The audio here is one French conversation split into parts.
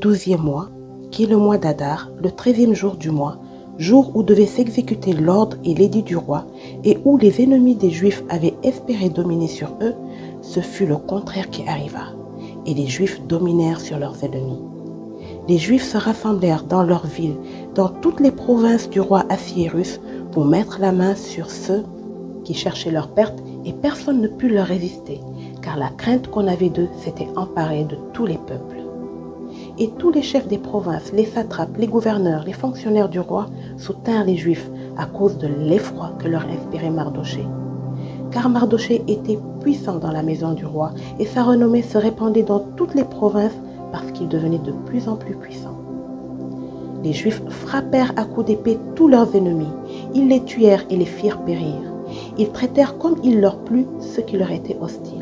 12e mois, qui est le mois d'Adar, le 13e jour du mois, jour où devait s'exécuter l'ordre et l'édit du roi, et où les ennemis des Juifs avaient espéré dominer sur eux, ce fut le contraire qui arriva, et les Juifs dominèrent sur leurs ennemis. Les Juifs se rassemblèrent dans leurs villes, dans toutes les provinces du roi Assuérus, pour mettre la main sur ceux qui cherchaient leur perte, et personne ne put leur résister, car la crainte qu'on avait d'eux s'était emparée de tous les peuples. Et tous les chefs des provinces, les satrapes, les gouverneurs, les fonctionnaires du roi soutinrent les Juifs à cause de l'effroi que leur inspirait Mardochée. Car Mardochée était puissant dans la maison du roi et sa renommée se répandait dans toutes les provinces parce qu'il devenait de plus en plus puissant. Les Juifs frappèrent à coups d'épée tous leurs ennemis. Ils les tuèrent et les firent périr. Ils traitèrent comme il leur plut ceux qui leur étaient hostiles.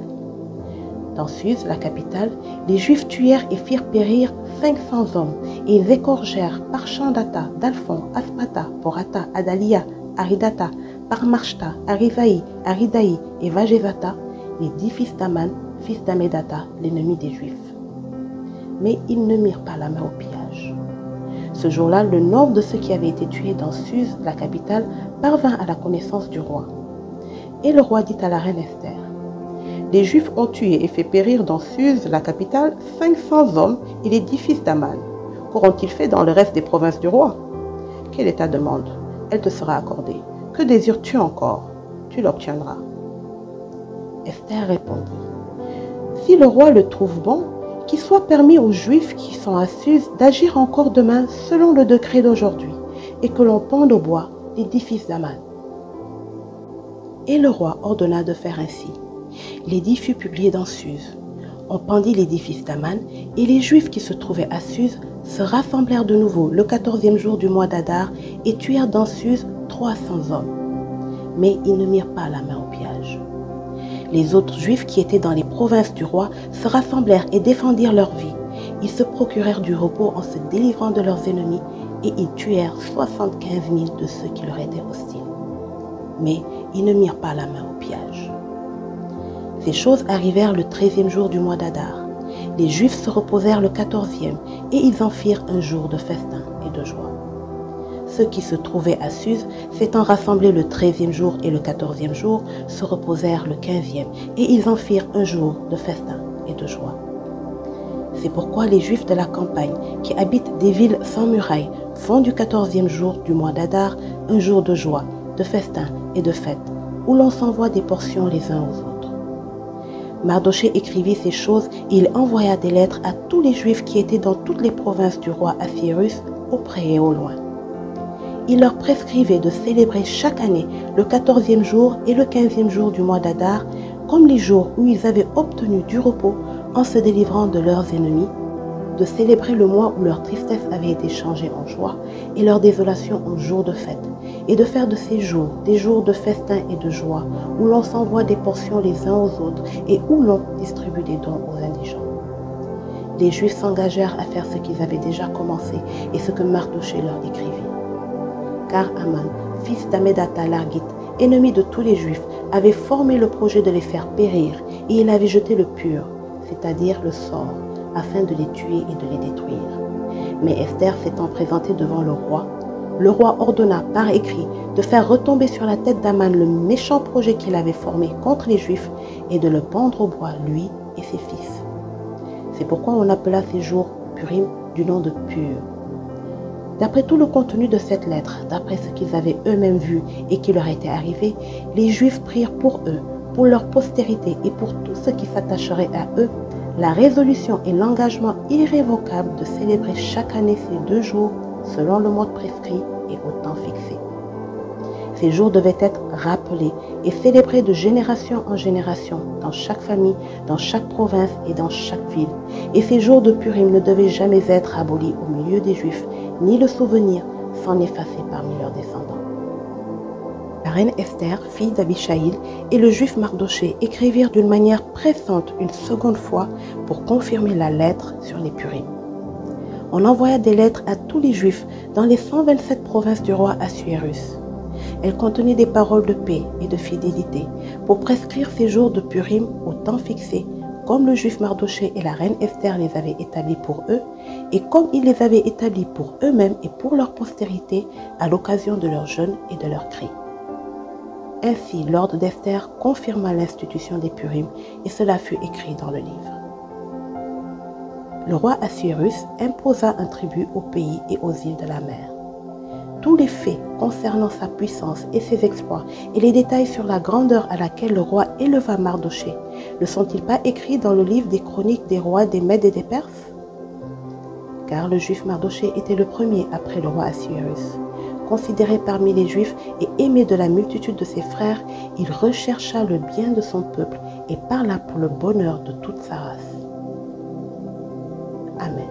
Dans Suse, la capitale, les Juifs tuèrent et firent périr 500 hommes, et ils égorgèrent Parchandata, Dalphon, Aspata, Porata, Adalia, Aridata, Parmarchta, Arivaï, Aridaï et Vagezata, les 10 fils d'Aman, fils d'Amedata, l'ennemi des Juifs. Mais ils ne mirent pas la main au pillage. Ce jour-là, le nombre de ceux qui avaient été tués dans Suse, la capitale, parvint à la connaissance du roi. Et le roi dit à la reine Esther: les Juifs ont tué et fait périr dans Suse, la capitale, 500 hommes et les 10 fils d'Aman. Qu'auront-ils fait dans le reste des provinces du roi? Quelle est ta demande? Elle te sera accordée. Que désires-tu encore? Tu l'obtiendras. Esther répondit: si le roi le trouve bon, qu'il soit permis aux Juifs qui sont à Suse d'agir encore demain selon le décret d'aujourd'hui, et que l'on pende au bois les 10 fils d'Aman. Et le roi ordonna de faire ainsi. L'édit fut publié dans Suse. On pendit les 10 fils d'Aman, et les Juifs qui se trouvaient à Suse se rassemblèrent de nouveau le 14e jour du mois d'Adar et tuèrent dans Suse 300 hommes. Mais ils ne mirent pas la main au pillage. Les autres Juifs qui étaient dans les provinces du roi se rassemblèrent et défendirent leur vie. Ils se procurèrent du repos en se délivrant de leurs ennemis, et ils tuèrent 75 000 de ceux qui leur étaient hostiles. Mais ils ne mirent pas la main au pillage. Ces choses arrivèrent le 13e jour du mois d'Adar. Les Juifs se reposèrent le 14e, et ils en firent un jour de festin et de joie. Ceux qui se trouvaient à Suse, s'étant rassemblés le 13e jour et le 14e jour, se reposèrent le 15e, et ils en firent un jour de festin et de joie. C'est pourquoi les Juifs de la campagne, qui habitent des villes sans murailles, font du 14e jour du mois d'Adar un jour de joie, de festin et de fête, où l'on s'envoie des portions les uns aux autres. Mardochée écrivit ces choses et il envoya des lettres à tous les Juifs qui étaient dans toutes les provinces du roi Assuérus, au près et au loin. Il leur prescrivait de célébrer chaque année le 14e jour et le 15e jour du mois d'Adar comme les jours où ils avaient obtenu du repos en se délivrant de leurs ennemis, de célébrer le mois où leur tristesse avait été changée en joie et leur désolation en jour de fête, et de faire de ces jours des jours de festin et de joie, où l'on s'envoie des portions les uns aux autres et où l'on distribue des dons aux indigents. Les Juifs s'engagèrent à faire ce qu'ils avaient déjà commencé et ce que Mardochée leur décrivit. Car Aman, fils d'Amedata l'Argite, ennemi de tous les Juifs, avait formé le projet de les faire périr, et il avait jeté le pur, c'est-à-dire le sort, afin de les tuer et de les détruire. Mais Esther s'étant présentée devant le roi ordonna par écrit de faire retomber sur la tête d'Aman le méchant projet qu'il avait formé contre les Juifs et de le pendre au bois, lui et ses fils. C'est pourquoi on appela ces jours Purim du nom de Pur. D'après tout le contenu de cette lettre, d'après ce qu'ils avaient eux-mêmes vu et qui leur était arrivé, les Juifs prirent pour eux, pour leur postérité et pour tous ceux qui s'attacheraient à eux, la résolution et l'engagement irrévocable de célébrer chaque année ces 2 jours selon le mode prescrit et au temps fixé. Ces jours devaient être rappelés et célébrés de génération en génération dans chaque famille, dans chaque province et dans chaque ville. Et ces jours de Purim ne devaient jamais être abolis au milieu des Juifs, ni le souvenir s'en effacer parmi leurs descendants. La reine Esther, fille d'Abishaïl, et le juif Mardochée écrivirent d'une manière pressante une seconde fois pour confirmer la lettre sur les Purim. On envoya des lettres à tous les Juifs dans les 127 provinces du roi Assuérus. Elles contenaient des paroles de paix et de fidélité pour prescrire ces jours de Purim au temps fixé, comme le juif Mardochée et la reine Esther les avaient établis pour eux, et comme ils les avaient établis pour eux-mêmes et pour leur postérité à l'occasion de leur jeûne et de leurs cris. Ainsi, l'ordre d'Esther confirma l'institution des Purim et cela fut écrit dans le livre. Le roi Assuérus imposa un tribut au pays et aux îles de la mer. Tous les faits concernant sa puissance et ses exploits et les détails sur la grandeur à laquelle le roi éleva Mardochée ne sont-ils pas écrits dans le livre des chroniques des rois des Mèdes et des Perses? Car le juif Mardochée était le premier après le roi Assuérus. Considéré parmi les Juifs et aimé de la multitude de ses frères, il rechercha le bien de son peuple et parla pour le bonheur de toute sa race. Amen.